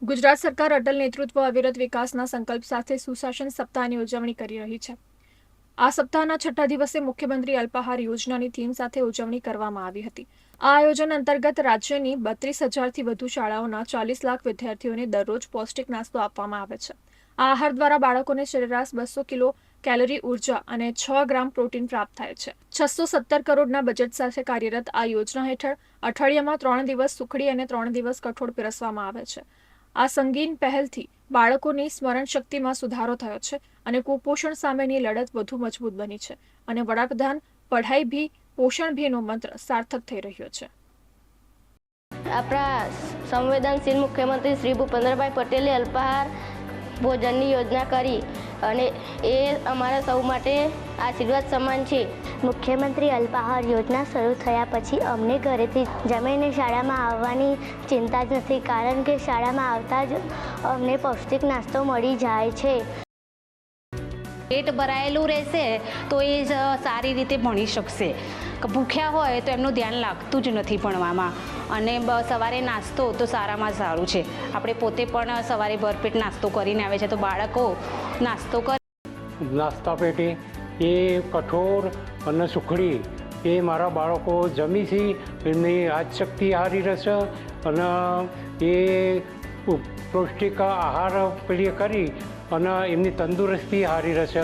ગુજરાત સરકાર અટલ નેતૃત્વ અવિરત વિકાસના સંકલ્પ સાથે સુશાસન સપ્તાહની ઉજવણી કરી રહી છે। આ સપ્તાહના છઠ્ઠા દિવસે મુખ્યમંત્રી અલ્પાહાર યોજનાની થીમ સાથે ઉજવણી કરવામાં આવી હતી। આ આયોજન અંતર્ગત રાજ્યની 32,000થી વધુ શાળાઓના 40 લાખ વિદ્યાર્થીઓને દરરોજ પૌષ્ટિક નાસ્તો આપવામાં આવે છે। આ આહાર દ્વારા બાળકોને સરેરાશ 200 કિલો કેલરી ઉર્જા અને 6 ગ્રામ પ્રોટીન પ્રાપ્ત થાય છે। 670 કરોડના બજેટ સાથે કાર્યરત આ યોજના હેઠળ અઠવાડિયામાં 3 દિવસ સુખડી અને 3 દિવસ કઠોળ પીરસવામાં આવે છે। આ સંગીન પહેલથી બાળકોની સ્મરણ શક્તિમાં સુધારો થયો છે અને કુપોષણ સામેની લડત વધુ મજબૂત બની છે અને વડાપ્રધાન પઢાઈ ભી પોષણ ભીનો મંત્ર સાર્થક થઈ રહ્યો છે। આપણા સંવેદનશીલ મુખ્યમંત્રી શ્રી ભૂપેન્દ્રભાઈ પટેલે અલ્પાહાર ભોજનની યોજના કરી અને એ અમારા સૌ માટે આશીર્વાદ સમાન છે। મુખ્યમંત્રી અલ્પાહાર યોજના શરૂ થયા પછી અમને ઘરેથી જમીને શાળામાં આવવાની ચિંતા જ નથી, કારણ કે શાળામાં આવતા જ અમને પૌષ્ટિક નાસ્તો મળી જાય છે। પેટ ભરાયેલું રહેશે તો એ સારી રીતે ભણી શકશે। ભૂખ્યા હોય તો એમનું ધ્યાન લાગતું જ નથી ભણવામાં। અને સવારે નાસ્તો તો સારામાં સારું છે। આપણે પોતે પણ સવારે ભરપેટ નાસ્તો કરીને આવે છે તો બાળકો નાસ્તો કરે। નાસ્તા પેટે એ કઠોળ અને સુખડી એ મારા બાળકો જમી છે, એમની યાદશક્તિ સારી રહેશે અને એ પૌષ્ટિક આહાર પેલી કરી અને એમની તંદુરસ્તી સારી રહેશે।